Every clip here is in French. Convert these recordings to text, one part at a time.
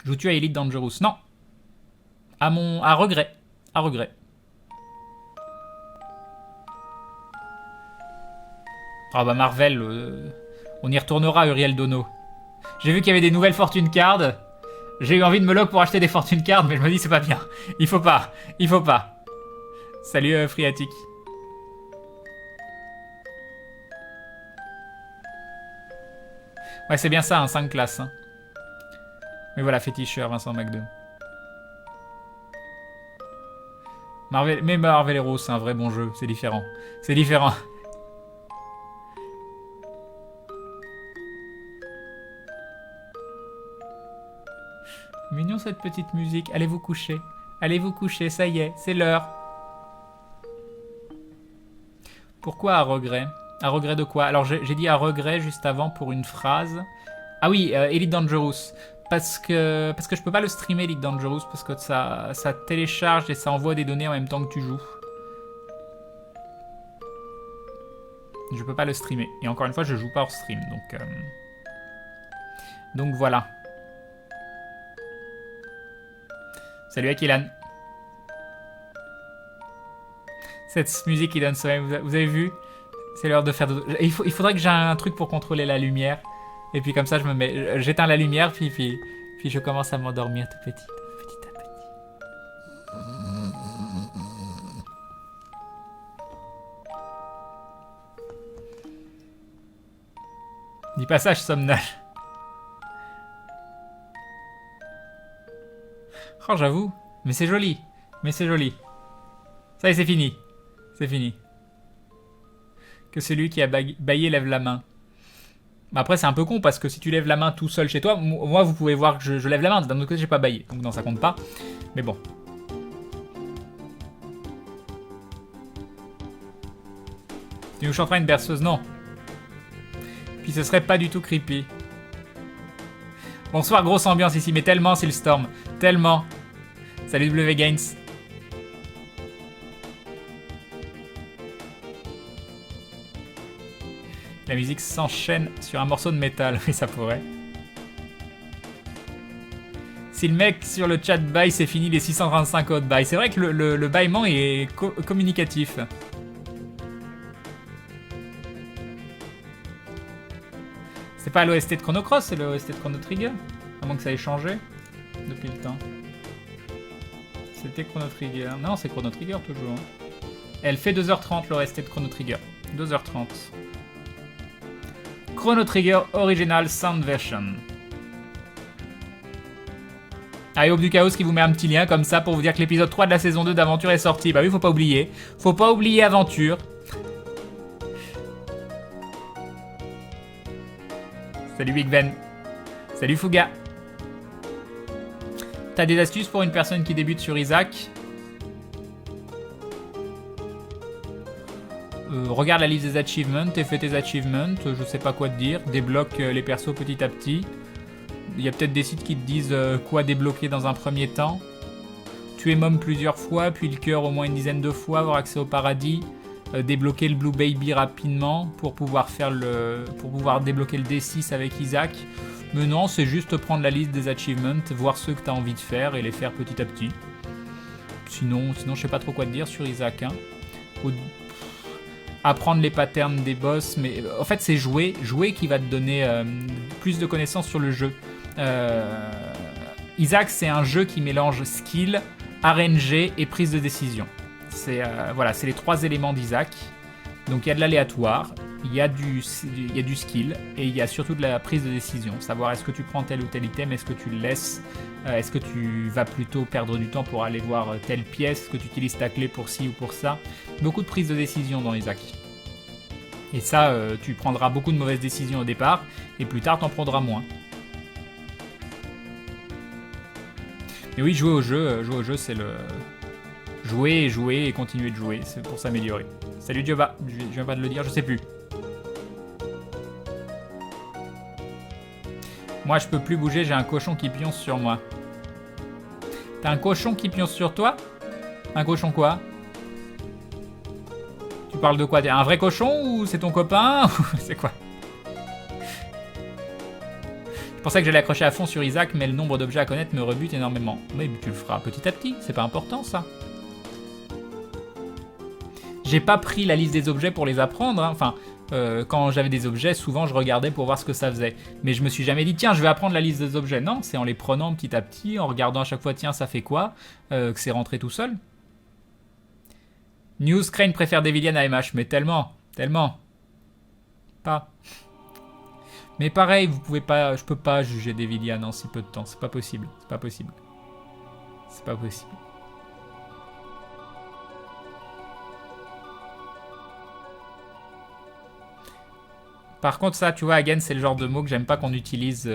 Joues-tu à Elite Dangerous? Non. À regret. À regret. Ah bah Marvel, on y retournera, Uriel Dono. J'ai vu qu'il y avait des nouvelles Fortune Cards. J'ai eu envie de me log pour acheter des Fortune Cards, mais je me dis c'est pas bien. Il faut pas. Il faut pas. Salut Friatic. Ouais, c'est bien ça, 5 classes. Hein. Mais voilà, féticheur, Vincent McDo. Mais Marvel Heroes, c'est un vrai bon jeu. C'est différent. C'est différent. Mignon cette petite musique. Allez vous coucher. Allez vous coucher, ça y est, c'est l'heure. Pourquoi à regret? À regret de quoi? Alors j'ai dit à regret juste avant pour une phrase. Ah oui, Elite Dangerous. Parce que je peux pas le streamer Elite Dangerous parce que ça télécharge et ça envoie des données en même temps que tu joues. Je peux pas le streamer. Et encore une fois, je joue pas hors stream. Donc voilà. Salut Akilan. Cette musique qui donne sommeil, vous avez vu? C'est l'heure de faire dodo. Il faudrait que j'ai un truc pour contrôler la lumière. Et puis comme ça, j'éteins la lumière, puis je commence à m'endormir tout petit à petit. Dis pas ça, je somnale. Oh, j'avoue. Mais c'est joli. Mais c'est joli. Ça y est, c'est fini. C'est fini. Que celui qui a baillé lève la main. Après, c'est un peu con parce que si tu lèves la main tout seul chez toi, moi, vous pouvez voir que je lève la main. D'un autre côté, j'ai pas baillé. Donc non, ça compte pas. Mais bon. Tu nous chanteras une berceuse? Non. Puis ce serait pas du tout creepy. Bonsoir, grosse ambiance ici. Mais tellement, c'est le storm. Tellement. Salut W Gains. La musique s'enchaîne sur un morceau de métal. Oui, ça pourrait. Si le mec sur le chat baille, c'est fini les 635 autres bails. C'est vrai que le bâillement est communicatif. C'est pas l'OST de Chrono Cross, c'est l'OST de Chrono Trigger. À moins que ça ait changé depuis le temps. C'était Chrono Trigger. Non, c'est Chrono Trigger toujours. Elle fait 2h30 l'OST de Chrono Trigger. 2h30. Chrono Trigger Original Sound Version. Ah, et Aube du Chaos qui vous met un petit lien comme ça pour vous dire que l'épisode 3 de la saison 2 d'Aventure est sorti. Bah oui, faut pas oublier. Faut pas oublier Aventure. Salut Big Ben. Salut Fuga. T'as des astuces pour une personne qui débute sur Isaac? Regarde la liste des achievements et fais tes achievements. Je sais pas quoi te dire. Débloque les persos petit à petit. Il y a peut-être des sites qui te disent quoi débloquer dans un premier temps. Tuer Mom plusieurs fois, puis le cœur au moins une dizaine de fois, avoir accès au paradis. Débloquer le Blue Baby rapidement pour pouvoir débloquer le D6 avec Isaac. Mais non, c'est juste prendre la liste des achievements, voir ceux que tu as envie de faire et les faire petit à petit. Sinon je sais pas trop quoi te dire sur Isaac. Hein. Apprendre les patterns des boss, mais en fait c'est jouer qui va te donner plus de connaissances sur le jeu. Isaac, c'est un jeu qui mélange skill, RNG et prise de décision. C'est les trois éléments d'Isaac. Donc il y a de l'aléatoire, il y a du skill et il y a surtout de la prise de décision. Savoir est-ce que tu prends tel ou tel item, est-ce que tu le laisses, est-ce que tu vas plutôt perdre du temps pour aller voir telle pièce, est-ce que tu utilises ta clé pour ci ou pour ça. Beaucoup de prise de décision dans Isaac. Et ça, tu prendras beaucoup de mauvaises décisions au départ et plus tard t'en prendras moins. Mais oui, jouer au jeu c'est le... Jouer et continuer de jouer, c'est pour s'améliorer. Salut Diova, je viens pas de le dire, je sais plus. Moi je peux plus bouger, j'ai un cochon qui pionce sur moi. T'as un cochon qui pionce sur toi? Un cochon quoi? Tu parles de quoi? T'es un vrai cochon ou c'est ton copain? C'est quoi? pensais que j'allais accrocher à fond sur Isaac, mais le nombre d'objets à connaître me rebute énormément. Mais tu le feras petit à petit, c'est pas important ça. J'ai pas pris la liste des objets pour les apprendre, hein. Enfin, quand j'avais des objets, souvent je regardais pour voir ce que ça faisait. Mais je me suis jamais dit, tiens, je vais apprendre la liste des objets. Non, c'est en les prenant petit à petit, en regardant à chaque fois, tiens, ça fait quoi, que c'est rentré tout seul. News, Crane préfère Devilian à MH, mais tellement. Pas. Mais pareil, vous pouvez pas, je peux pas juger Devilian en si peu de temps, c'est pas possible. Par contre, ça, tu vois, again, c'est le genre de mot que j'aime pas qu'on utilise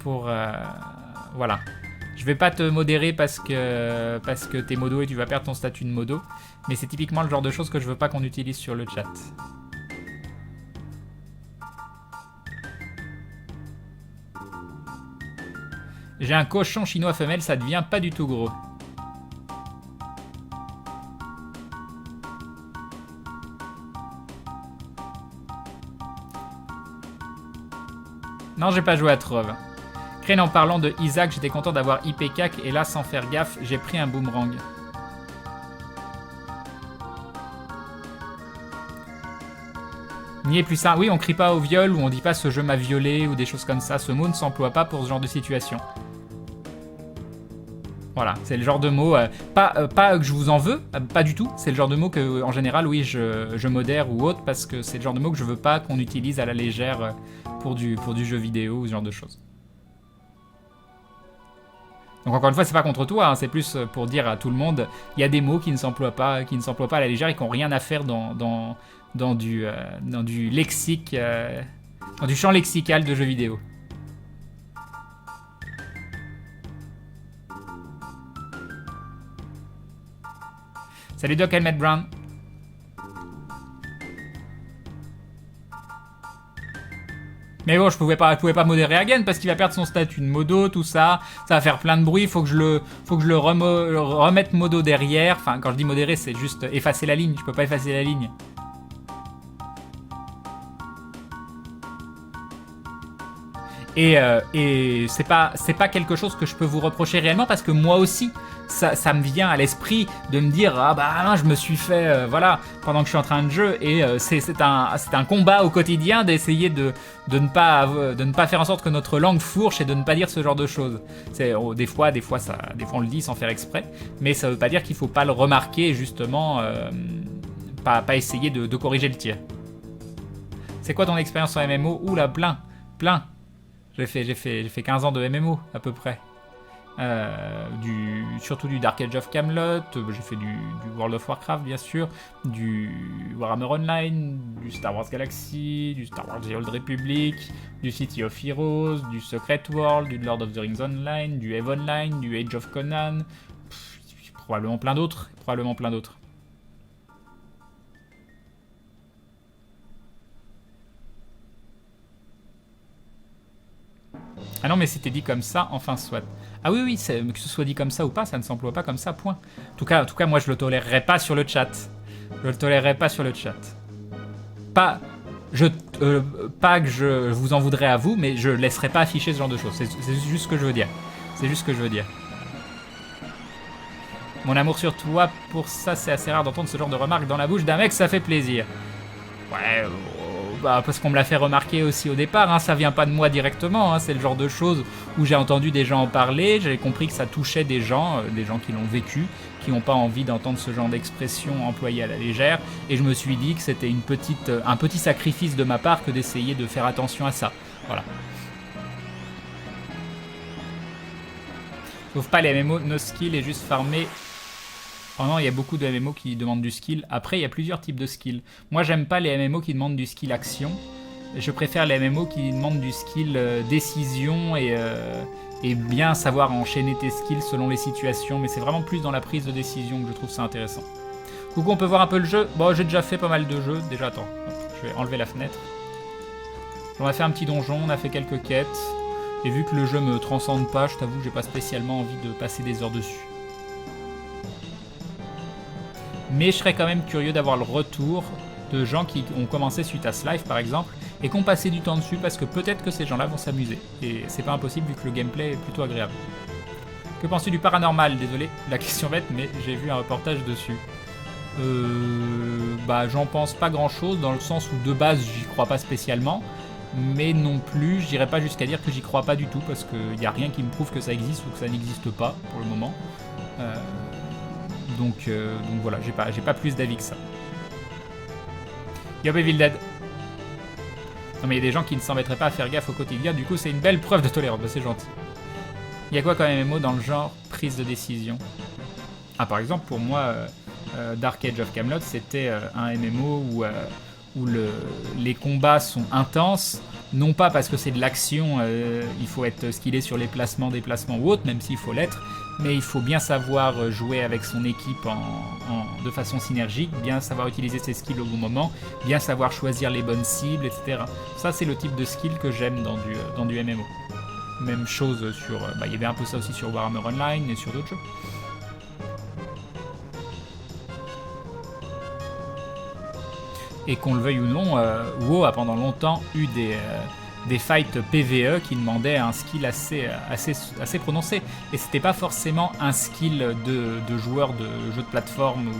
voilà. Je vais pas te modérer parce que t'es modo et tu vas perdre ton statut de modo, mais c'est typiquement le genre de choses que je veux pas qu'on utilise sur le chat. J'ai un cochon chinois femelle, ça devient pas du tout gros. Non, j'ai pas joué à Trove. Crane, en parlant de Isaac, j'étais content d'avoir IPCAC et là, sans faire gaffe, j'ai pris un boomerang. Nier plus ça. Oui, on crie pas au viol ou on dit pas ce jeu m'a violé ou des choses comme ça. Ce mot ne s'emploie pas pour ce genre de situation. Voilà, c'est le genre de mot, pas que je vous en veux, pas du tout. C'est le genre de mot que, en général, oui, je modère ou autre parce que c'est le genre de mot que je veux pas qu'on utilise à la légère pour du jeu vidéo ou ce genre de choses. Donc encore une fois, c'est pas contre toi, hein, c'est plus pour dire à tout le monde, il y a des mots qui ne s'emploient pas à la légère et qui n'ont rien à faire dans du lexique, dans du champ lexical de jeux vidéo. Salut Doc Helmet Brown. Mais bon, je pouvais pas modérer Hagen parce qu'il va perdre son statut de modo, tout ça. Ça va faire plein de bruit, faut que je le remette modo derrière. Enfin, quand je dis modérer, c'est juste effacer la ligne. Je peux pas effacer la ligne. Et c'est pas quelque chose que je peux vous reprocher réellement parce que moi aussi, ça me vient à l'esprit de me dire ah bah je me suis fait voilà pendant que je suis en train de jouer et c'est un combat au quotidien d'essayer de ne pas faire en sorte que notre langue fourche et de ne pas dire ce genre de choses. Des fois on le dit sans faire exprès, mais ça veut pas dire qu'il faut pas le remarquer et justement pas essayer de corriger le tir. C'est quoi ton expérience en MMO? Oula, plein. J'ai fait 15 ans de MMO à peu près. Surtout du Dark Age of Camelot, j'ai fait du World of Warcraft bien sûr, du Warhammer Online, du Star Wars Galaxy, du Star Wars The Old Republic, du City of Heroes, du Secret World, du Lord of the Rings Online, du EVE Online, du Age of Conan, probablement plein d'autres. Ah non, mais c'était dit comme ça, enfin soit. Ah oui, que ce soit dit comme ça ou pas, ça ne s'emploie pas comme ça, point. En tout cas, moi, je le tolérerai pas sur le chat. Pas que je vous en voudrais à vous, mais je laisserai pas afficher ce genre de choses. C'est juste ce que je veux dire. Mon amour sur toi, pour ça, c'est assez rare d'entendre ce genre de remarques dans la bouche d'un mec, ça fait plaisir. Ouais, parce qu'on me l'a fait remarquer aussi au départ, hein, ça vient pas de moi directement, hein, c'est le genre de choses où j'ai entendu des gens en parler, j'avais compris que ça touchait des gens qui l'ont vécu, qui n'ont pas envie d'entendre ce genre d'expression employée à la légère, et je me suis dit que c'était un petit sacrifice de ma part que d'essayer de faire attention à ça. Voilà. Sauf pas les MMO, no skill et juste farmer. Oh non, il y a beaucoup de MMO qui demandent du skill. Après, il y a plusieurs types de skills. Moi, j'aime pas les MMO qui demandent du skill action. Je préfère les MMO qui demandent du skill décision et bien savoir enchaîner tes skills selon les situations. Mais c'est vraiment plus dans la prise de décision que je trouve ça intéressant. Coucou, on peut voir un peu le jeu. Bon, j'ai déjà fait pas mal de jeux. Déjà, attends, je vais enlever la fenêtre. On a fait un petit donjon, on a fait quelques quêtes. Et vu que le jeu me transcende pas, je t'avoue que j'ai pas spécialement envie de passer des heures dessus. Mais je serais quand même curieux d'avoir le retour de gens qui ont commencé suite à ce live par exemple et qui ont passé du temps dessus parce que peut-être que ces gens-là vont s'amuser. Et c'est pas impossible vu que le gameplay est plutôt agréable. Que penses-tu du paranormal? Désolé, la question bête, mais j'ai vu un reportage dessus. Bah j'en pense pas grand-chose dans le sens où de base j'y crois pas spécialement. Mais non plus, je dirais pas jusqu'à dire que j'y crois pas du tout parce qu'il n'y a rien qui me prouve que ça existe ou que ça n'existe pas pour le moment. Donc voilà, j'ai pas plus d'avis que ça. Yup, Evil Dead. Non mais il y a des gens qui ne s'en mettraient pas à faire gaffe au quotidien, du coup c'est une belle preuve de tolérance, bah, c'est gentil. Il y a quoi comme MMO dans le genre prise de décision? Ah par exemple pour moi, Dark Age of Camelot c'était un MMO où les combats sont intenses, non pas parce que c'est de l'action, il faut être skillé sur les placements, déplacements ou autre, même s'il faut l'être, mais il faut bien savoir jouer avec son équipe de façon synergique, bien savoir utiliser ses skills au bon moment, bien savoir choisir les bonnes cibles, etc. Ça c'est le type de skill que j'aime dans du MMO. Même chose sur... bah, il y avait un peu ça aussi sur Warhammer Online et sur d'autres jeux. Et qu'on le veuille ou non, WoW a pendant longtemps eu des fights PvE qui demandaient un skill assez prononcé. Et c'était pas forcément un skill de joueur de jeux de plateforme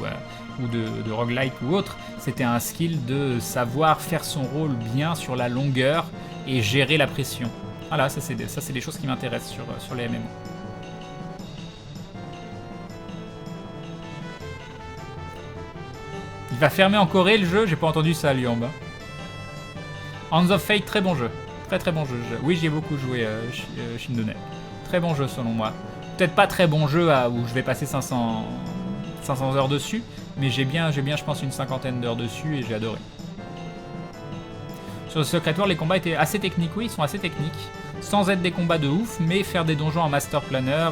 ou de roguelike ou autre. C'était un skill de savoir faire son rôle bien sur la longueur et gérer la pression. Voilà, ça c'est des choses qui m'intéressent sur les MMO. Il va fermer en Corée le jeu, j'ai pas entendu ça lui en bas. Hands of Fate, très bon jeu. Très bon jeu. Oui, j'y ai beaucoup joué, Shindone. Très bon jeu selon moi. Peut-être pas très bon jeu où je vais passer 500 heures dessus, mais j'ai bien je pense une cinquantaine d'heures dessus et j'ai adoré. Sur Secret War, les combats étaient assez techniques, oui, ils sont assez techniques. Sans être des combats de ouf, mais faire des donjons en Master Planner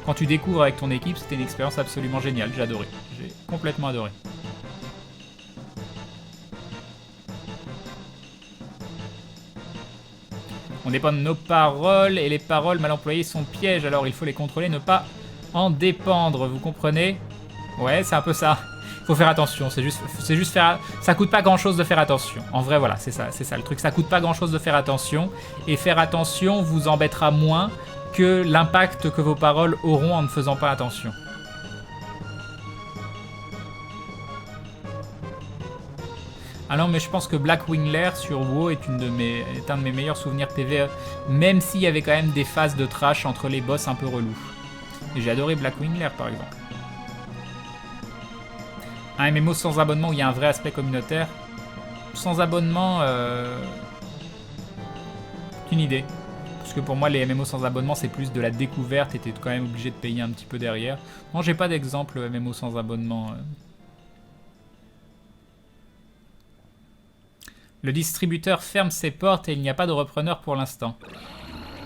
quand tu découvres avec ton équipe, c'était une expérience absolument géniale. J'ai adoré. J'ai complètement adoré. On dépend de nos paroles et les paroles mal employées sont pièges, alors il faut les contrôler, ne pas en dépendre, vous comprenez? Ouais, c'est un peu ça. Faut faire attention, c'est juste faire... Ça coûte pas grand chose de faire attention. En vrai, voilà, c'est ça le truc. Ça coûte pas grand chose de faire attention. Et faire attention vous embêtera moins que l'impact que vos paroles auront en ne faisant pas attention. Ah non, mais je pense que Blackwing Lair sur WoW est un de mes meilleurs souvenirs PvE. Même s'il y avait quand même des phases de trash entre les boss un peu relous. Et j'ai adoré Blackwing Lair par exemple. Un MMO sans abonnement où il y a un vrai aspect communautaire. Sans abonnement, aucune idée. Parce que pour moi, les MMO sans abonnement, c'est plus de la découverte et t'es quand même obligé de payer un petit peu derrière. Non, j'ai pas d'exemple MMO sans abonnement. Le distributeur ferme ses portes et il n'y a pas de repreneur pour l'instant.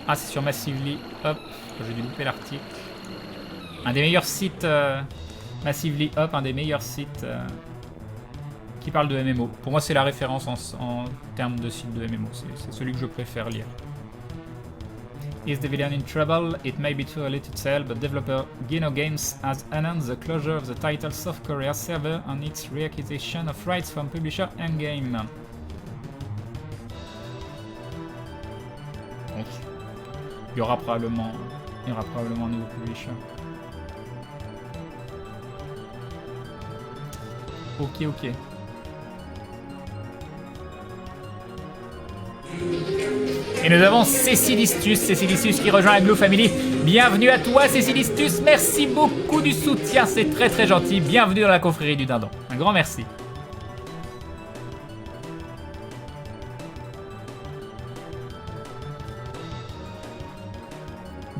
Ah, c'est sur Massively. Hop, j'ai dû louper l'article. Un des meilleurs sites... Massively Up, un des meilleurs sites qui parle de MMO. Pour moi, c'est la référence en termes de site de MMO. C'est celui que je préfère lire. Is the villain in trouble? It may be too early to tell, but developer Geno Games has announced the closure of the title South Korea server and its reacquisition of rights from publisher Endgame. Donc, il y aura probablement un nouveau publisher. Ok. Et nous avons Cécilistus qui rejoint la Glue Family. Bienvenue à toi Cécilistus, merci beaucoup du soutien, c'est très gentil. Bienvenue dans la confrérie du Dindon. Un grand merci.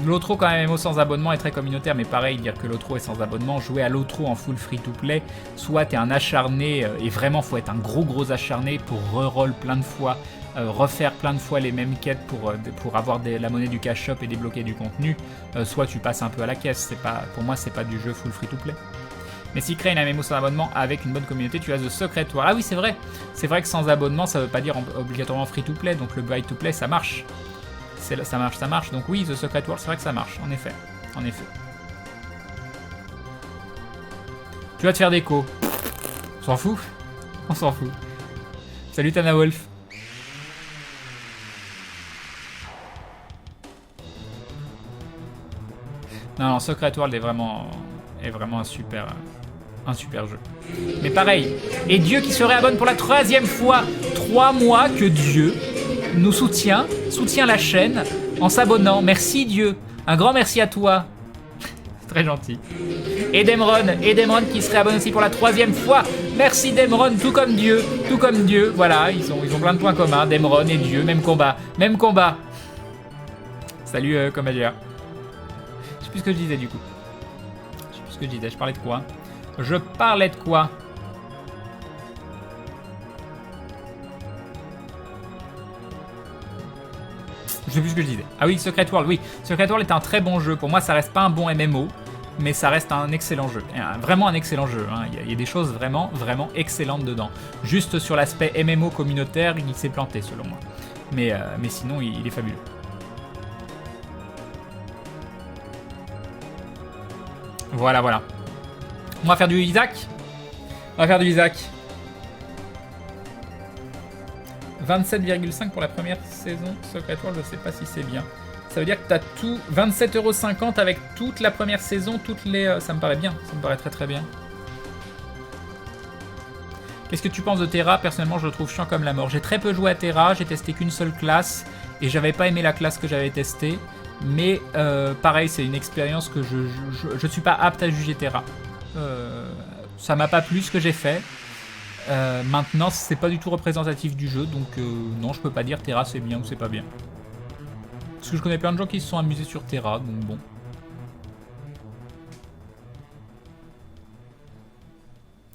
L'Otro quand même MMO sans abonnement est très communautaire, mais pareil, dire que l'Otro est sans abonnement, jouer à l'Otro en full free-to-play, soit t'es un acharné, et vraiment faut être un gros acharné pour reroll plein de fois, refaire plein de fois les mêmes quêtes pour avoir la monnaie du cash shop et débloquer du contenu, soit tu passes un peu à la caisse, pour moi c'est pas du jeu full free-to-play. Mais si crée une MMO sans abonnement avec une bonne communauté, tu as The Secret War. Ah oui, c'est vrai que sans abonnement ça veut pas dire obligatoirement free-to-play, donc le buy-to-play ça marche. Ça marche. Donc oui, The Secret World, c'est vrai que ça marche, en effet. Tu vas te faire déco. On s'en fout. Salut Tana Wolf. Non, non, Secret World est vraiment un super jeu. Mais pareil, et Dieu qui se réabonne pour la 3e fois, 3 mois que Dieu nous soutient la chaîne en s'abonnant. Merci Dieu, un grand merci à toi. C'est très gentil. Et Demron qui se réabonne aussi pour la 3e fois. Merci Demron, tout comme Dieu, Voilà, ils ont plein de points communs, Demron et Dieu, même combat. Salut Comadia. Je sais plus ce que je disais du coup. Je parlais de quoi? Je sais plus ce que je disais. Ah oui, Secret World, oui. Secret World est un très bon jeu. Pour moi, ça reste pas un bon MMO, mais ça reste un excellent jeu. Vraiment un excellent jeu. Hein. Il y a des choses vraiment excellentes dedans. Juste sur l'aspect MMO communautaire, il s'est planté selon moi. Mais sinon, il est fabuleux. Voilà. On va faire du Isaac. 27,5 pour la première saison. Secret World, je sais pas si c'est bien. Ça veut dire que t'as tout 27,50 € avec toute la première saison, toutes les. Ça me paraît bien. Ça me paraît très bien. Qu'est-ce que tu penses de Terra? Personnellement, je le trouve chiant comme la mort. J'ai très peu joué à Terra. J'ai testé qu'une seule classe et j'avais pas aimé la classe que j'avais testée. Mais pareil, c'est une expérience que je suis pas apte à juger Terra. Ça m'a pas plu ce que j'ai fait. Maintenant, c'est pas du tout représentatif du jeu, donc non, je peux pas dire Terra c'est bien ou c'est pas bien. Parce que je connais plein de gens qui se sont amusés sur Terra, donc bon.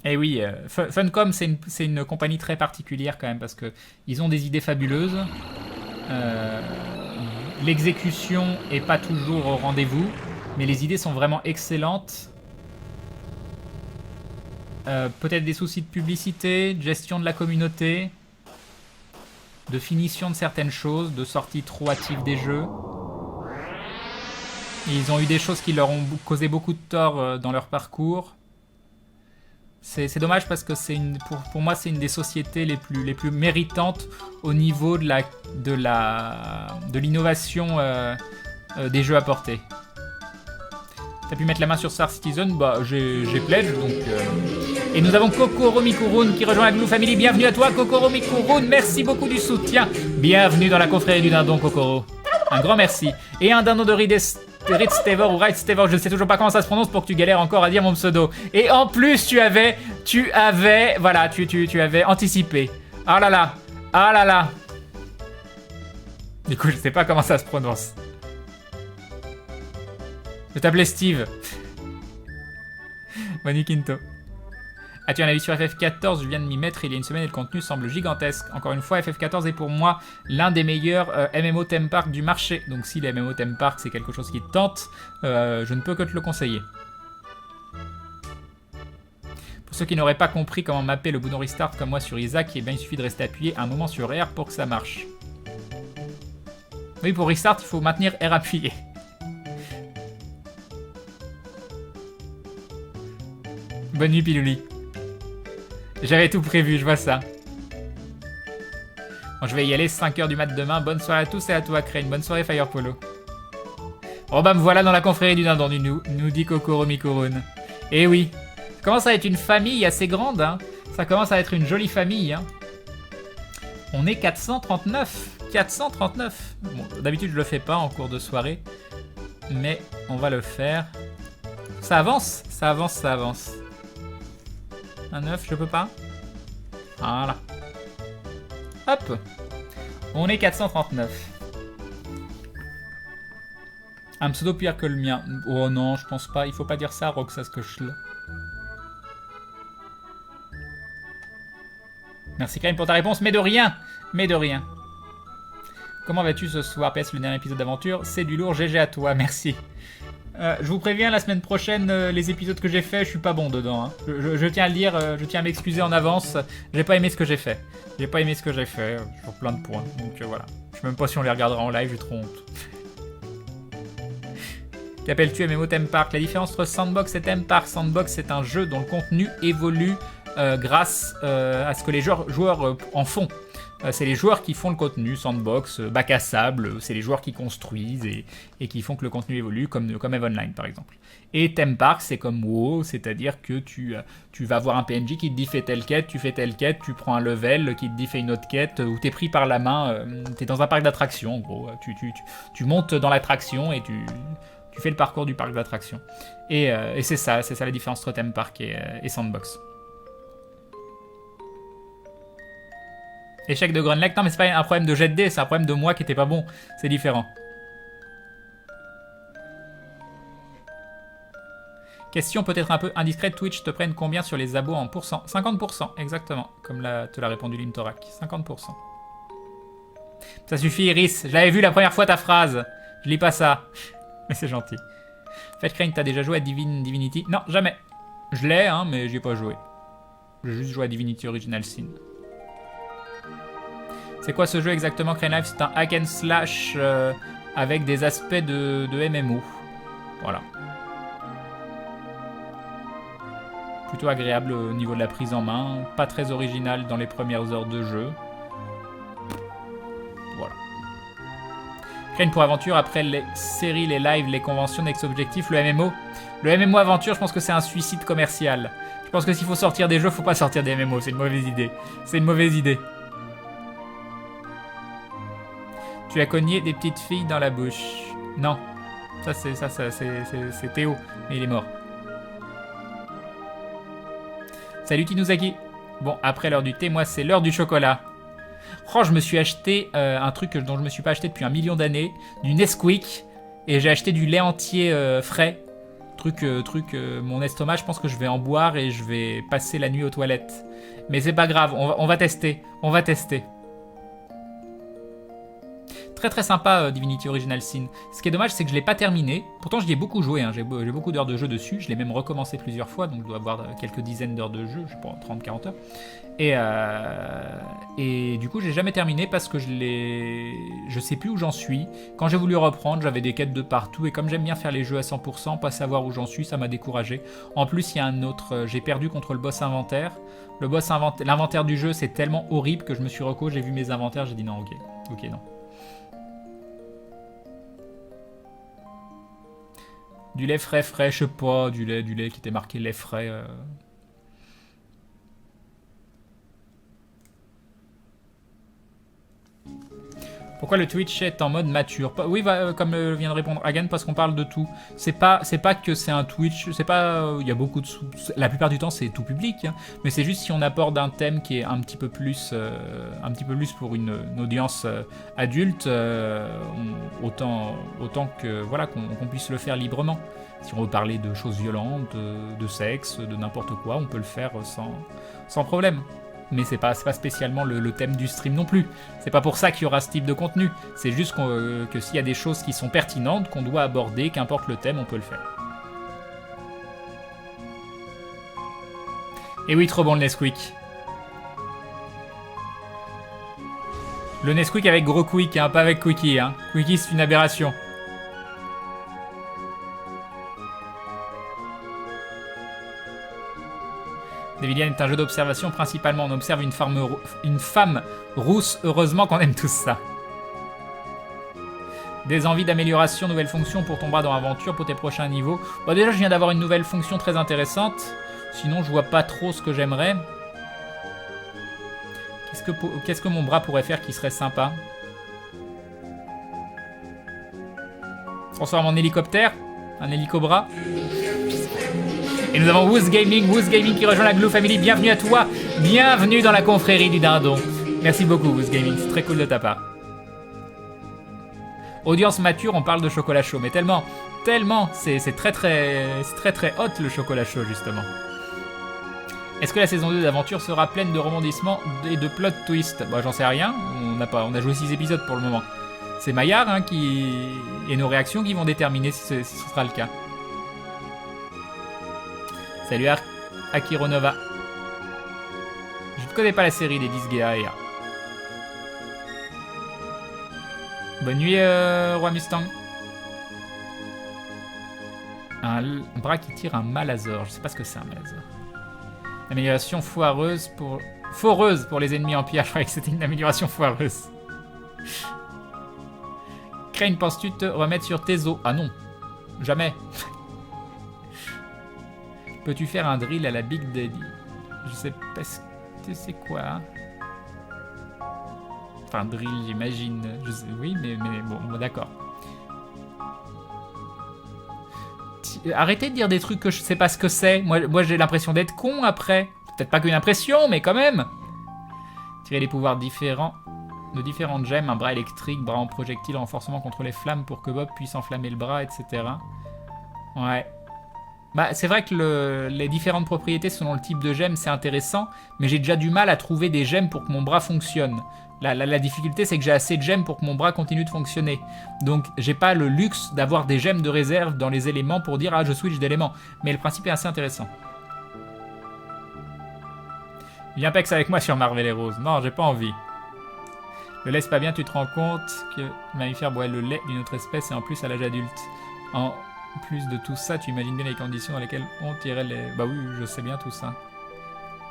Et oui, Funcom, c'est une compagnie très particulière quand même, parce que ils ont des idées fabuleuses. L'exécution est pas toujours au rendez-vous, mais les idées sont vraiment excellentes. Peut-être des soucis de publicité, de gestion de la communauté, de finition de certaines choses, de sortie trop hâtive des jeux. Et ils ont eu des choses qui leur ont causé beaucoup de tort dans leur parcours. C'est dommage parce que pour moi c'est une des sociétés les plus méritantes au niveau de l'innovation des jeux apportés. T'as pu mettre la main sur Star Citizen? Bah j'ai pledge donc... Et nous avons Kokoro Mikurun qui rejoint la Glue Family. Bienvenue à toi Kokoro Mikurun, merci beaucoup du soutien. Bienvenue dans la confrérie du dindon Kokoro. Un grand merci. Et un dindon de Ritstevor ou Ritstevor, je ne sais toujours pas comment ça se prononce pour que tu galères encore à dire mon pseudo. Et en plus tu avais anticipé. Ah là là. Du coup je sais pas comment ça se prononce. Je t'appelais Steve. Bonnie Quinto. As-tu un avis sur FF14? Je viens de m'y mettre il y a une semaine et le contenu semble gigantesque. Encore une fois, FF14 est pour moi l'un des meilleurs MMO theme park du marché. Donc si les MMO theme park c'est quelque chose qui te tente, je ne peux que te le conseiller. Pour ceux qui n'auraient pas compris comment mapper le bouton restart comme moi sur Isaac, eh bien, il suffit de rester appuyé un moment sur R pour que ça marche. Oui, pour restart, il faut maintenir R appuyé. Bonne nuit, Pilouli. J'avais tout prévu, je vois ça. Bon, je vais y aller, 5h du mat demain. Bonne soirée à tous et à toi, Crane. Bonne soirée, Fire Polo. Oh bah me voilà dans la confrérie du dindon, nous dit Kokoro Mikurun. Eh oui, ça commence à être une famille assez grande, hein. Ça commence à être une jolie famille, hein. On est 439. 439. Bon, d'habitude, je le fais pas en cours de soirée. Mais on va le faire. Ça avance, ça avance, ça avance. Un 9, je peux pas. Voilà. Hop. On est 439. Un pseudo pire que le mien. Oh non, je pense pas. Il faut pas dire ça, Roxas Kochel. Merci Karim pour ta réponse, mais de rien. Mais de rien. Comment vas-tu ce soir? PS, le dernier épisode d'aventure, c'est du lourd. GG à toi, merci. Je vous préviens, la semaine prochaine, les épisodes que j'ai fait, je suis pas bon dedans. Hein. Je tiens à le dire, je tiens à m'excuser en avance. J'ai pas aimé ce que j'ai fait. Sur plein de points. Donc voilà. Je sais même pas si on les regardera en live, j'ai trop honte. Qu'appelles-tu MMO Theme Park? La différence entre Sandbox et Theme Park. Sandbox, c'est un jeu dont le contenu évolue grâce à ce que les joueurs en font. C'est les joueurs qui font le contenu, sandbox, bac à sable, c'est les joueurs qui construisent et qui font que le contenu évolue, comme EVE Online par exemple. Et Theme Park, c'est comme WoW, c'est-à-dire que tu vas voir un PNJ qui te dit fais telle quête, tu fais telle quête, tu prends un level qui te dit fais une autre quête, ou t'es pris par la main, t'es dans un parc d'attractions en gros, tu montes dans l'attraction et tu fais le parcours du parc d'attractions. Et c'est ça la différence entre Theme Park et Sandbox. Échec de Grunlake, non mais c'est pas un problème de jet de dés, c'est un problème de moi qui était pas bon, c'est différent. Question peut-être un peu indiscrète, Twitch te prenne combien sur les abos en pourcent? 50%, exactement, comme te l'a répondu Limtorak, 50%. Ça suffit Iris, je l'avais vu la première fois ta phrase, je lis pas ça, mais c'est gentil. Fetch Crane, t'as déjà joué à Divinity? Non, jamais. Je l'ai, hein, mais j'y ai pas joué. J'ai juste joué à Divinity Original Sin. C'est quoi ce jeu exactement, Crane Life? C'est un hack and slash avec des aspects de MMO. Voilà. Plutôt agréable au niveau de la prise en main. Pas très original dans les premières heures de jeu. Voilà. Crane pour aventure, après les séries, les lives, les conventions, next objectif, le MMO. Le MMO aventure, je pense que c'est un suicide commercial. Je pense que s'il faut sortir des jeux, faut pas sortir des MMO. C'est une mauvaise idée. C'est une mauvaise idée. Tu as cogné des petites filles dans la bouche. Non. Ça, c'est Théo. Mais il est mort. Salut Tinuzaki. Bon, après l'heure du thé, moi, c'est l'heure du chocolat. Oh, je me suis acheté un truc dont je me suis pas acheté depuis 1 million d'années. Du Nesquik. Et j'ai acheté du lait entier frais. Mon estomac, je pense que je vais en boire et je vais passer la nuit aux toilettes. Mais c'est pas grave, on va tester. On va tester. Très très sympa Divinity Original Sin. Ce qui est dommage, c'est que je l'ai pas terminé. Pourtant, j'y ai beaucoup joué, hein. J'ai beaucoup d'heures de jeu dessus. Je l'ai même recommencé plusieurs fois, donc je dois avoir quelques dizaines d'heures de jeu, je sais pas, 30-40 heures. Et du coup, j'ai jamais terminé parce que je sais plus où j'en suis. Quand j'ai voulu reprendre, j'avais des quêtes de partout. Et comme j'aime bien faire les jeux à 100%, pas savoir où j'en suis, ça m'a découragé. En plus, il y a un autre... j'ai perdu contre le boss inventaire. L'inventaire du jeu, c'est tellement horrible que je me suis reco, j'ai vu mes inventaires, j'ai dit non, ok, non. Du lait frais, je sais pas, du lait qui était marqué lait frais. Pourquoi le Twitch est en mode mature? Oui, comme vient de répondre Hagan, parce qu'on parle de tout. C'est pas que c'est un Twitch, c'est pas... Il y a beaucoup de... La plupart du temps, c'est tout public, hein, mais c'est juste si on aborde un thème qui est un petit peu plus pour une audience adulte, autant que voilà qu'on puisse le faire librement. Si on veut parler de choses violentes, de sexe, de n'importe quoi, on peut le faire sans problème. Mais c'est pas spécialement le thème du stream non plus. C'est pas pour ça qu'il y aura ce type de contenu. C'est juste que s'il y a des choses qui sont pertinentes, qu'on doit aborder, qu'importe le thème, on peut le faire. Et oui, trop bon le Nesquik. Le Nesquik avec gros quick, hein, pas avec Quickie. Hein. Quickie, c'est une aberration. Devillian est un jeu d'observation, principalement on observe une femme rousse, heureusement qu'on aime tous ça. Des envies d'amélioration, nouvelles fonctions pour ton bras dans l'aventure, pour tes prochains niveaux. Bon, déjà je viens d'avoir une nouvelle fonction très intéressante, sinon je vois pas trop ce que j'aimerais. Qu'est-ce que mon bras pourrait faire qui serait sympa? Transforme en hélicoptère? Un hélico-bras? Et nous avons Woos Gaming qui rejoint la Glue Family. Bienvenue à toi, bienvenue dans la confrérie du dindon. Merci beaucoup Woos Gaming, c'est très cool de ta part. Audience mature, on parle de chocolat chaud, mais tellement, c'est très hot le chocolat chaud justement. Est-ce que la saison 2 d'aventure sera pleine de rebondissements et de plot twists? Bah j'en sais rien, on a joué 6 épisodes pour le moment. C'est Maillard hein, et nos réactions qui vont déterminer si ce sera le cas. Salut Akironova. Je ne connais pas la série des Disgaea. Bonne nuit, Roi Mustang. Un bras qui tire un Malazor. Je sais pas ce que c'est un Malazor. Amélioration foireuse pour... Foreuse pour les ennemis en pierre. Je croyais que c'était une amélioration foireuse. Crane, penses-tu te remettre sur tes os? Ah non, jamais. Peux-tu faire un drill à la Big Daddy? Je sais pas ce que c'est quoi. Hein. Enfin, drill, j'imagine. Oui, mais bon, d'accord. Arrêtez de dire des trucs que je sais pas ce que c'est. Moi j'ai l'impression d'être con après. Peut-être pas qu'une impression, mais quand même. Tirer les pouvoirs différents de différentes gemmes, un bras électrique, bras en projectile, renforcement contre les flammes pour que Bob puisse enflammer le bras, etc. Ouais. Bah, c'est vrai que les différentes propriétés selon le type de gemme, c'est intéressant, mais j'ai déjà du mal à trouver des gemmes pour que mon bras fonctionne. La difficulté, c'est que j'ai assez de gemmes pour que mon bras continue de fonctionner. Donc, j'ai pas le luxe d'avoir des gemmes de réserve dans les éléments pour dire « Ah, je switch d'éléments ». Mais le principe est assez intéressant. Viens Pex avec moi sur Marvel et Rose. Non, j'ai pas envie. Le lait, c'est pas bien, tu te rends compte que le mammifère boit le lait d'une autre espèce et en plus à l'âge adulte. En plus de tout ça, tu imagines bien les conditions dans lesquelles on tirait les... Bah oui, je sais bien tout ça.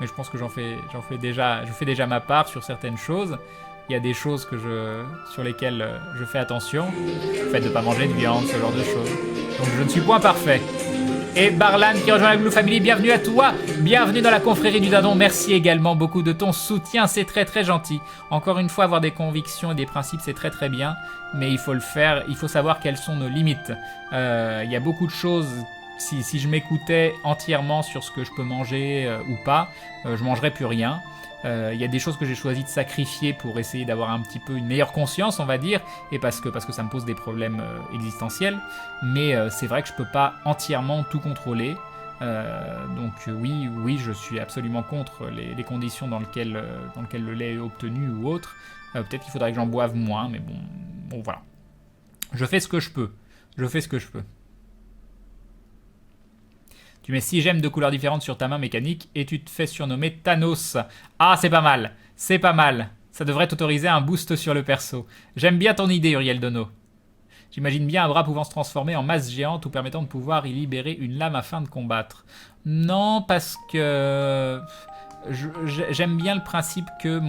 Mais je pense que je fais déjà ma part sur certaines choses. Il y a des choses sur lesquelles je fais attention. Le fait de ne pas manger de viande, ce genre de choses. Donc je ne suis point parfait. Et Barlan qui rejoint la Blue Family, bienvenue à toi. Bienvenue dans la confrérie du Dindon. Merci également beaucoup de ton soutien, c'est très très gentil. Encore une fois, avoir des convictions et des principes, c'est très très bien. Mais il faut le faire, il faut savoir quelles sont nos limites. Il y a beaucoup de choses... Si je m'écoutais entièrement sur ce que je peux manger ou pas, je mangerais plus rien. Il y a des choses que j'ai choisi de sacrifier pour essayer d'avoir un petit peu une meilleure conscience, on va dire, et parce que ça me pose des problèmes existentiels. Mais c'est vrai que je peux pas entièrement tout contrôler. Donc oui, je suis absolument contre les conditions dans lesquelles le lait est obtenu ou autre. Peut-être qu'il faudrait que j'en boive moins, mais bon voilà. Je fais ce que je peux. Tu mets 6 gemmes de couleurs différentes sur ta main mécanique et tu te fais surnommer Thanos. Ah, c'est pas mal. Ça devrait t'autoriser un boost sur le perso. J'aime bien ton idée, Uriel Dono. J'imagine bien un bras pouvant se transformer en masse géante ou permettant de pouvoir y libérer une lame afin de combattre. Non, parce que... J'aime bien le principe que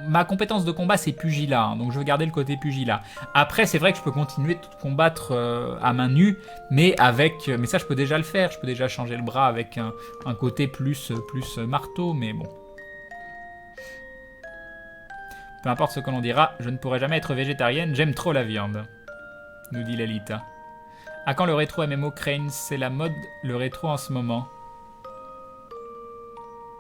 ma compétence de combat c'est pugilat, hein, donc je veux garder le côté pugilat. Après c'est vrai que je peux continuer de combattre à main nue, mais ça je peux déjà le faire, je peux déjà changer le bras avec un côté plus marteau, mais bon. Peu importe ce que l'on dira, je ne pourrai jamais être végétarienne, j'aime trop la viande, nous dit Lalita. À quand le rétro MMO Crane? C'est la mode, le rétro en ce moment.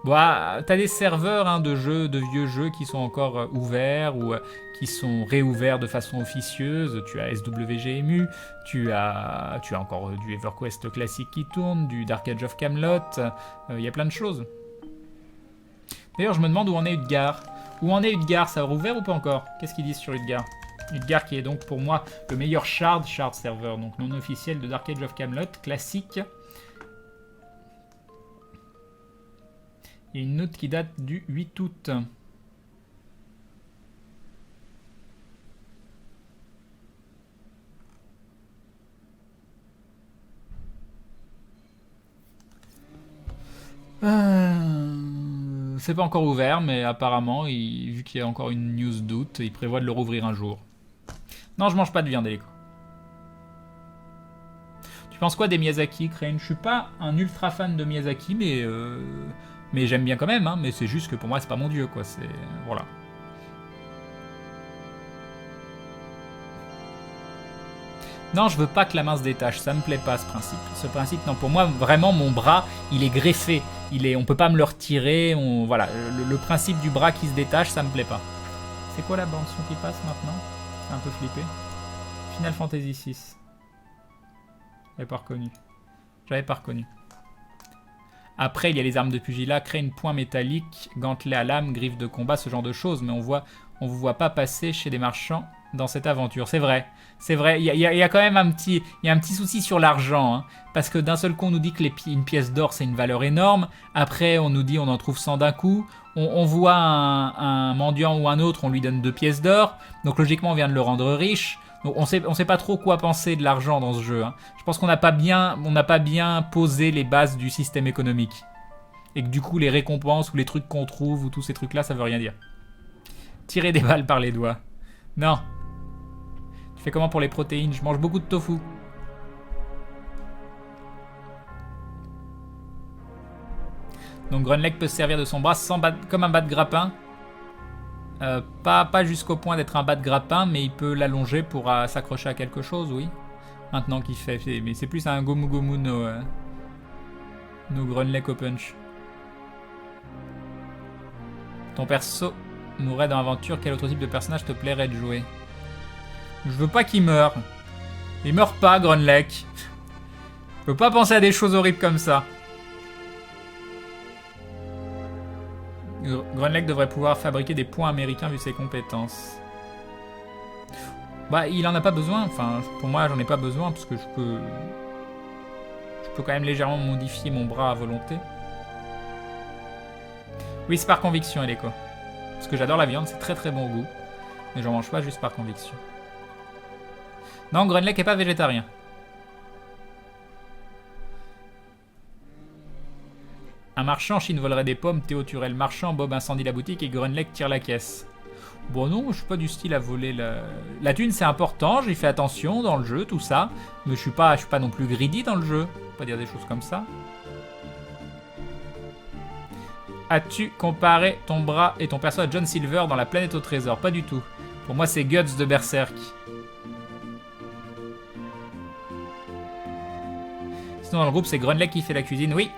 Bah, t'as des serveurs de vieux jeux qui sont encore ouverts ou qui sont réouverts de façon officieuse. Tu as SWGMU, tu as encore du EverQuest classique qui tourne, du Dark Age of Camelot, il y a plein de choses. D'ailleurs, je me demande où en est Udgar. Où en est Udgar? Ça a rouvert ou pas encore? Qu'est-ce qu'ils disent sur Udgar? Udgar qui est donc pour moi le meilleur shard serveur, donc non officiel de Dark Age of Camelot, classique. Il y a une note qui date du 8 août. C'est pas encore ouvert, mais apparemment, vu qu'il y a encore une news d'août, il prévoit de le rouvrir un jour. Non, je mange pas de viande, Eliko. Tu penses quoi des Miyazaki, Crane? Je suis pas un ultra fan de Miyazaki, mais j'aime bien quand même, hein, mais c'est juste que pour moi, c'est pas mon dieu, quoi. C'est... Voilà. Non, je veux pas que la main se détache, ça me plaît pas, ce principe. Ce principe, non, pour moi, vraiment, mon bras, il est greffé. On peut pas me le retirer, voilà. Le principe du bras qui se détache, ça me plaît pas. C'est quoi la bande-son qui passe, maintenant? C'est un peu flippé. Final Fantasy VI. J'avais pas reconnu. Après, il y a les armes de pugilat, crane, poing métallique, gantelet à lame, griffe de combat, ce genre de choses. Mais on vous voit pas passer chez des marchands dans cette aventure. C'est vrai. Il y a quand même un petit souci sur l'argent. Hein, parce que d'un seul coup, on nous dit que une pièce d'or, c'est une valeur énorme. Après, on nous dit on en trouve 100 d'un coup. On voit un mendiant ou un autre, on lui donne 2 pièces d'or. Donc logiquement, on vient de le rendre riche. Donc on sait pas trop quoi penser de l'argent dans ce jeu. Hein. Je pense qu'on n'a pas bien posé les bases du système économique. Et que du coup, les récompenses ou les trucs qu'on trouve ou tous ces trucs-là, ça veut rien dire. Tirer des balles par les doigts. Non. Tu fais comment pour les protéines? Je mange beaucoup de tofu. Donc Grunleg peut se servir de son bras comme un bas de grappin. Pas jusqu'au point d'être un bas de grappin, mais il peut l'allonger pour s'accrocher à quelque chose, oui. Maintenant qu'il fait. Mais c'est plus un Gomu Gomu no Grunleg au punch. Ton perso mourrait dans l'aventure. Quel autre type de personnage te plairait de jouer? Je veux pas qu'il meure. Il meurt pas, Grunleg. Je peux pas penser à des choses horribles comme ça. Grunleg devrait pouvoir fabriquer des points américains vu ses compétences. Bah, il en a pas besoin. Enfin, pour moi, j'en ai pas besoin parce que je peux quand même légèrement modifier mon bras à volonté. Oui, c'est par conviction, Eleko. Parce que j'adore la viande, c'est très très bon goût. Mais j'en mange pas juste par conviction. Non, Grunleg est pas végétarien. Un marchand, Chine volerait des pommes, Théo tuerait le marchand, Bob incendie la boutique et Grunleg tire la caisse. Bon non, je suis pas du style à voler la thune, c'est important, j'y fais attention dans le jeu, tout ça. Mais je suis pas non plus greedy dans le jeu. Faut pas dire des choses comme ça. As-tu comparé ton bras et ton perso à John Silver dans La Planète au Trésor? Pas du tout. Pour moi, c'est Guts de Berserk. Sinon, dans le groupe, c'est Grunleg qui fait la cuisine, oui.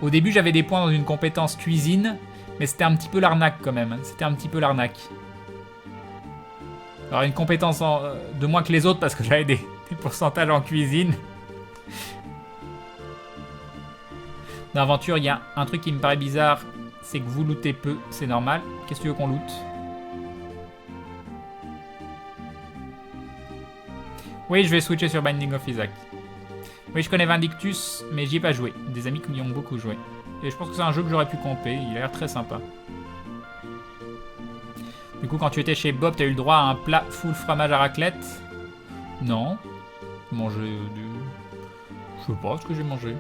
Au début, j'avais des points dans une compétence cuisine, mais c'était un petit peu l'arnaque quand même. C'était un petit peu l'arnaque. Alors, une compétence de moins que les autres parce que j'avais des pourcentages en cuisine. Dans l'aventure, il y a un truc qui me paraît bizarre, c'est que vous lootez peu, c'est normal. Qu'est-ce que tu veux qu'on loot? Oui, je vais switcher sur Binding of Isaac. Oui, je connais Vindictus, mais j'y ai pas joué. Des amis qui y ont beaucoup joué. Et je pense que c'est un jeu que j'aurais pu camper, il a l'air très sympa. Du coup, quand tu étais chez Bob, t'as eu le droit à un plat full fromage à raclette? Non. Manger du... Je sais pas ce que j'ai mangé.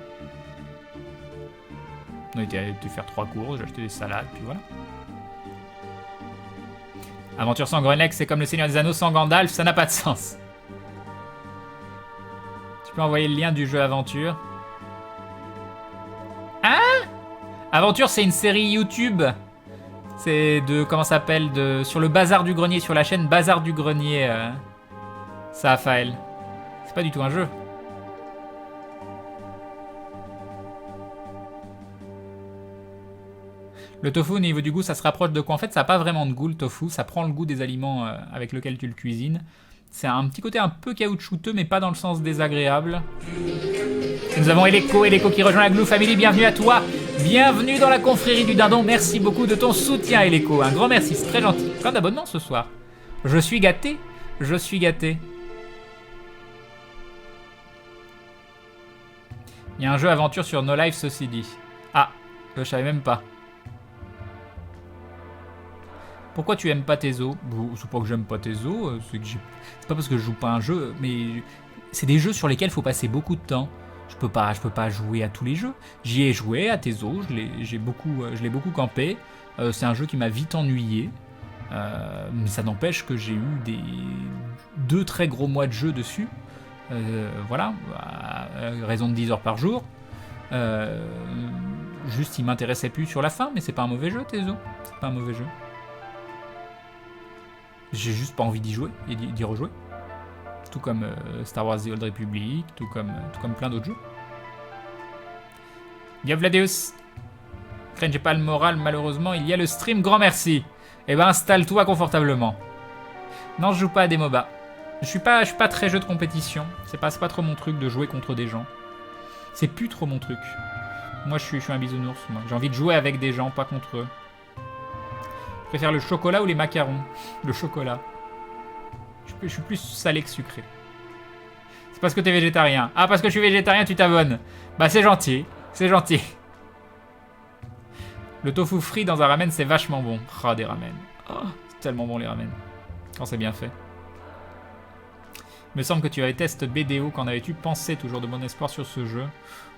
On était allé faire 3 courses, j'ai acheté des salades, puis voilà. Aventure sans Grunleg, c'est comme le Seigneur des Anneaux sans Gandalf, ça n'a pas de sens. Tu peux envoyer le lien du jeu Aventure. Hein? Aventure, c'est une série YouTube. C'est de... Comment ça s'appelle sur le Bazar du Grenier, sur la chaîne Bazar du Grenier. Ça, Raphaël. C'est pas du tout un jeu. Le tofu, au niveau du goût, ça se rapproche de quoi? En fait, ça n'a pas vraiment de goût, le tofu. Ça prend le goût des aliments avec lesquels tu le cuisines. C'est un petit côté un peu caoutchouteux, mais pas dans le sens désagréable. Et nous avons Eleko qui rejoint la Glue Family. Bienvenue à toi. Bienvenue dans la confrérie du dindon. Merci beaucoup de ton soutien, Eleko. Un grand merci, c'est très gentil. Plein d'abonnements ce soir. Je suis gâté. Je suis gâté. Il y a un jeu aventure sur No Life, ceci dit. Ah, je savais même pas. Pourquoi tu aimes pas tes os? C'est pas que j'aime pas tes os, c'est pas parce que je joue pas un jeu, mais c'est des jeux sur lesquels il faut passer beaucoup de temps. Je peux pas jouer à tous les jeux. J'y ai joué à tes os, je l'ai beaucoup campé. C'est un jeu qui m'a vite ennuyé. Mais ça n'empêche que j'ai eu 2 très gros mois de jeu dessus. Voilà, à raison de 10 heures par jour. Juste, il m'intéressait plus sur la fin, mais c'est pas un mauvais jeu, tes os. C'est pas un mauvais jeu. J'ai juste pas envie d'y jouer et d'y rejouer. Tout comme Star Wars The Old Republic, tout comme plein d'autres jeux. Y'a Vladeus. Crane, j'ai pas le moral, malheureusement. Il y a le stream, grand merci. Eh ben, installe-toi confortablement. Non, je joue pas à des MOBA. Je suis pas très jeu de compétition. C'est pas trop mon truc de jouer contre des gens. C'est plus trop mon truc. Moi, je suis un bisounours. J'ai envie de jouer avec des gens, pas contre eux. Je préfère le chocolat ou les macarons? Le chocolat. Je suis plus salé que sucré. C'est parce que t'es végétarien. Ah, parce que je suis végétarien, tu t'abonnes. Bah, c'est gentil. C'est gentil. Le tofu frit dans un ramen, c'est vachement bon. Ah, des ramen. Oh, c'est tellement bon, les ramen. Quand c'est bien fait. Il me semble que tu avais testé BDO. Qu'en avais-tu pensé? Toujours de bon espoir sur ce jeu.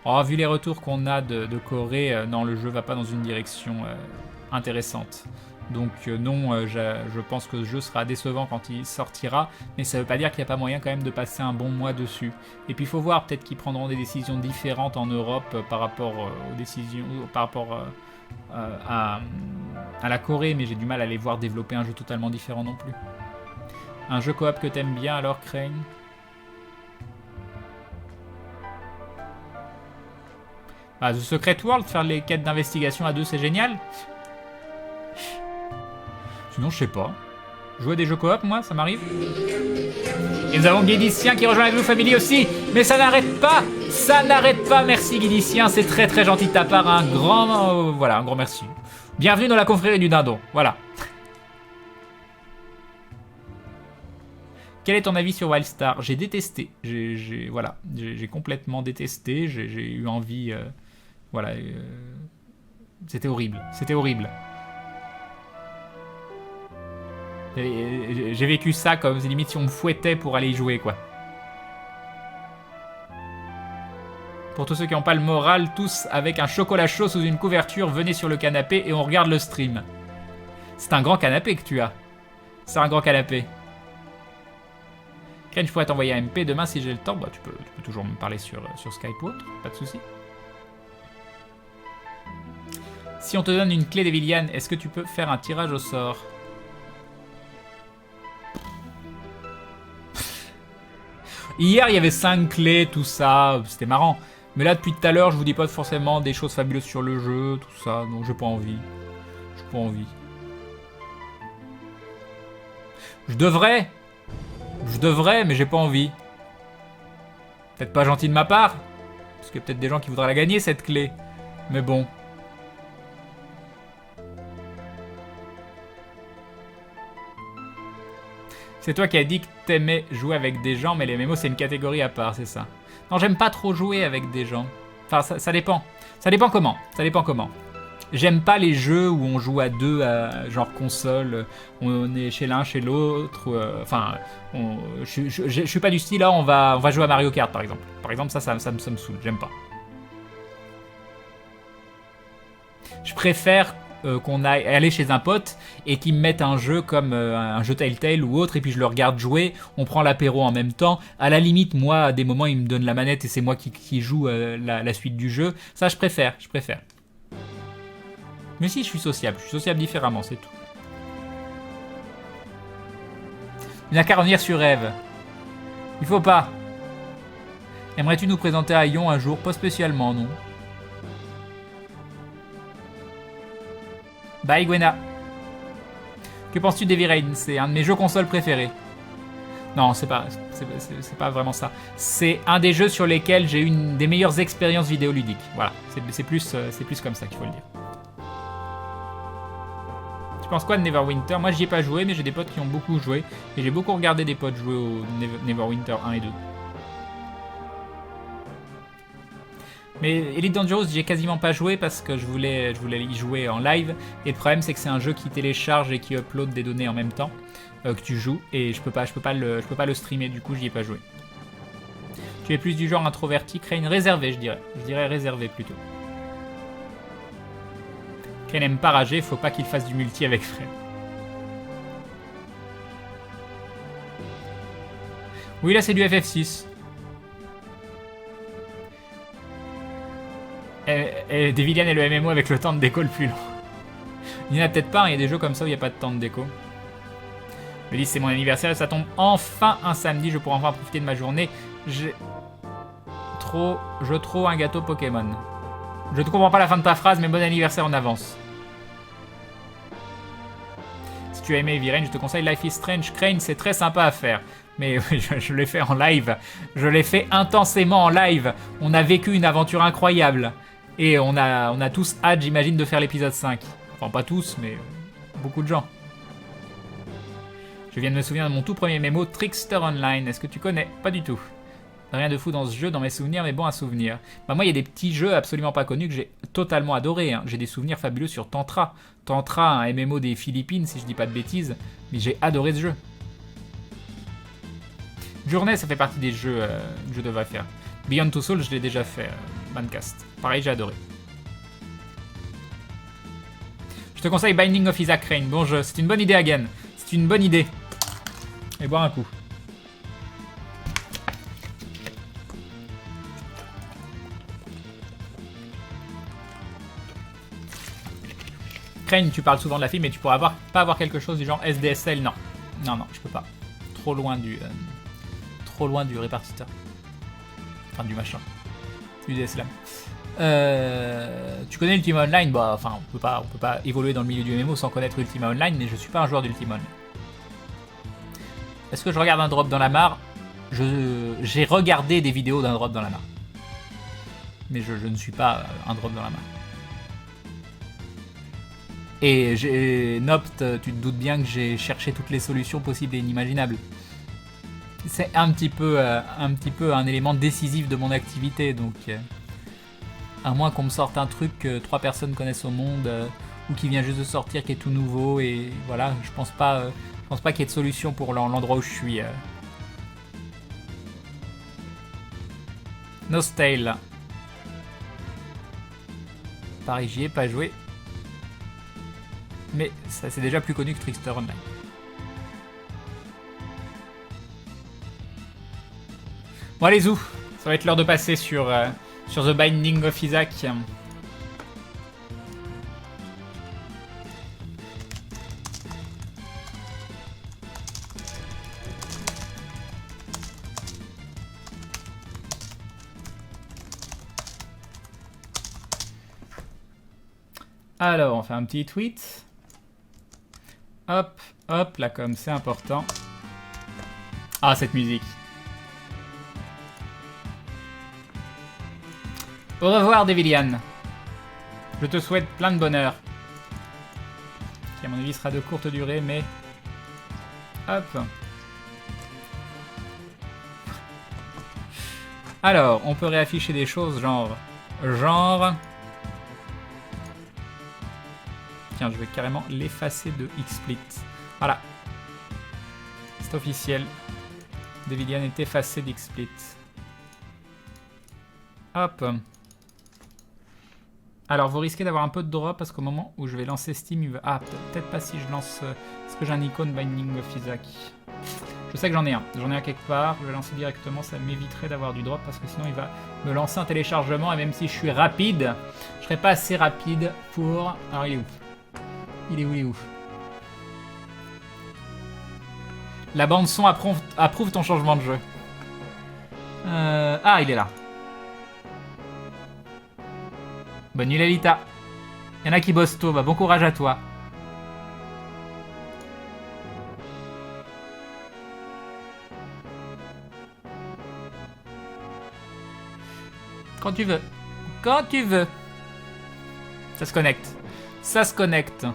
Oh, vu les retours qu'on a de Corée, non, le jeu va pas dans une direction intéressante. Donc non, je pense que le jeu sera décevant quand il sortira, mais ça veut pas dire qu'il n'y a pas moyen quand même de passer un bon mois dessus. Et puis il faut voir, peut-être qu'ils prendront des décisions différentes en Europe par rapport aux décisions, par rapport à la Corée, mais j'ai du mal à les voir développer un jeu totalement différent non plus. Un jeu coop que t'aimes bien alors, Crane? Bah, The Secret World, faire les quêtes d'investigation à deux, c'est génial. Sinon, je sais pas. Jouer à des jeux coop, moi, ça m'arrive. Et nous avons Guédicien qui rejoint la Glue Family aussi. Mais ça n'arrête pas. Ça n'arrête pas. Merci Guédicien, c'est très très gentil de ta part. Un grand, voilà, un grand merci. Bienvenue dans la confrérie du dindon. Voilà. Quel est ton avis sur Wildstar? J'ai détesté. Voilà, j'ai complètement détesté. J'ai eu envie. Voilà. C'était horrible. C'était horrible. J'ai vécu ça comme limite si on me fouettait pour aller y jouer, quoi. Pour tous ceux qui n'ont pas le moral, tous avec un chocolat chaud sous une couverture, venez sur le canapé et on regarde le stream. C'est un grand canapé que tu as. C'est un grand canapé. Ken, je pourrais t'envoyer un MP demain si j'ai le temps. Bah, tu peux toujours me parler sur Skype ou autre, pas de souci. Si on te donne une clé d'Evilian, est-ce que tu peux faire un tirage au sort? Hier, il y avait 5 clés, tout ça, c'était marrant. Mais là, depuis tout à l'heure, je vous dis pas forcément des choses fabuleuses sur le jeu, tout ça, donc j'ai pas envie. J'ai pas envie. Je devrais, mais j'ai pas envie. Peut-être pas gentil de ma part, parce qu'il y a peut-être des gens qui voudraient la gagner, cette clé. Mais bon. C'est toi qui as dit que t'aimais jouer avec des gens, mais les MMO c'est une catégorie à part, c'est ça. Non, j'aime pas trop jouer avec des gens. Enfin, ça dépend. Ça dépend comment. Ça dépend comment. J'aime pas les jeux où on joue à deux, genre console, on est chez l'un, chez l'autre. Enfin, je suis pas du style, là, on va jouer à Mario Kart, par exemple. Par exemple, ça me saoule, j'aime pas. Je préfère qu'on aille aller chez un pote et qu'il me mette un jeu comme un jeu Telltale ou autre, et puis je le regarde jouer, on prend l'apéro en même temps. À la limite, moi, à des moments, il me donne la manette et c'est moi qui joue la suite du jeu. Ça, je préfère. Mais si, je suis sociable différemment, c'est tout. Il n'a qu'à revenir sur Eve. Il faut pas. Aimerais-tu nous présenter à Ion un jour? Pas spécialement, non. Bye Gwena. Que penses-tu d'Heavy Rain? C'est un de mes jeux console préférés. Non, c'est pas vraiment ça. C'est un des jeux sur lesquels j'ai eu une des meilleures expériences vidéoludiques. Voilà, c'est plus comme ça qu'il faut le dire. Tu penses quoi de Neverwinter? Moi, j'y ai pas joué, mais j'ai des potes qui ont beaucoup joué. Et j'ai beaucoup regardé des potes jouer au Neverwinter 1 et 2. Mais Elite Dangerous, j'y ai quasiment pas joué parce que je voulais y jouer en live. Et le problème, c'est que c'est un jeu qui télécharge et qui upload des données en même temps que tu joues. Et je peux pas le streamer, du coup, j'y ai pas joué. Tu es plus du genre introverti, Crane? Réservé, je dirais. Je dirais réservé plutôt. Crane n'aime pas rager, faut pas qu'il fasse du multi avec Fred. Oui, là, c'est du FF6. Et Devilian et le MMO avec le temps de déco le plus long. Il n'y en a peut-être pas, il y a des jeux comme ça où il n'y a pas de temps de déco. Me dit c'est mon anniversaire, ça tombe enfin un samedi, je pourrai enfin profiter de ma journée. Je trop un gâteau Pokémon. Je ne comprends pas la fin de ta phrase, mais bon anniversaire en avance. Si tu as aimé Heavy Rain, je te conseille Life is Strange. Crane, c'est très sympa à faire. Mais je l'ai fait en live. Je l'ai fait intensément en live. On a vécu une aventure incroyable. Et on a tous hâte, j'imagine, de faire l'épisode 5. Enfin, pas tous, mais beaucoup de gens. Je viens de me souvenir de mon tout premier mémo, Trickster Online. Est-ce que tu connais? Pas du tout. Rien de fou dans ce jeu, dans mes souvenirs, mais bon à souvenir. Bah moi, il y a des petits jeux absolument pas connus que j'ai totalement adorés. Hein. J'ai des souvenirs fabuleux sur Tantra. Tantra, un MMO des Philippines, si je dis pas de bêtises. Mais j'ai adoré ce jeu. Journée, ça fait partie des jeux que je devrais faire. Beyond Two Souls, je l'ai déjà fait, Mancast. Pareil, j'ai adoré. Je te conseille Binding of Isaac Rain. Bon jeu, c'est une bonne idée, Hagen. C'est une bonne idée. Et boire un coup. Crane, tu parles souvent de la fille, mais tu pourrais pas avoir quelque chose du genre SDSL. Non, non, je peux pas. Trop loin du répartiteur. Enfin, du machin. Du DSLAM. Tu connais Ultima Online? Bah, enfin, on peut pas évoluer dans le milieu du MMO sans connaître Ultima Online, mais je suis pas un joueur d'Ultima Online. Est-ce que je regarde un drop dans la mare? J'ai regardé des vidéos d'un drop dans la mare. Mais je ne suis pas un drop dans la mare. Et Nopt, tu te doutes bien que j'ai cherché toutes les solutions possibles et inimaginables. C'est un petit peu un élément décisif de mon activité, donc à moins qu'on me sorte un truc que 3 personnes connaissent au monde ou qui vient juste de sortir, qui est tout nouveau, et voilà, je pense pas qu'il y ait de solution pour l'endroit où je suis. Nostale. Pareil, j'y ai pas joué. Mais ça c'est déjà plus connu que Trickster Online. Bon allez zou, ça va être l'heure de passer sur The Binding of Isaac. Alors on fait un petit tweet. Hop, hop, là comme c'est important. Ah cette musique. Au revoir, Devilian. Je te souhaite plein de bonheur. Qui, à mon avis, sera de courte durée, mais... Hop. Alors, on peut réafficher des choses, genre... Tiens, je vais carrément l'effacer de XSplit. Voilà. C'est officiel. Devilian est effacé d'XSplit. Hop. Alors, vous risquez d'avoir un peu de drop parce qu'au moment où je vais lancer Steam, il va... Ah, peut-être pas si je lance... Est-ce que j'ai un icône Binding of Isaac? Je sais que j'en ai un. J'en ai un quelque part. Je vais lancer directement. Ça m'éviterait d'avoir du drop parce que sinon, il va me lancer un téléchargement. Et même si je suis rapide, je serai pas assez rapide pour... Alors, il est où? Il est où? La bande-son approuve ton changement de jeu. Ah, il est là. Bonne nuit Lalita. Il y en a qui bossent tôt, bah bon courage à toi. Quand tu veux. Quand tu veux. Ça se connecte. Ça se connecte.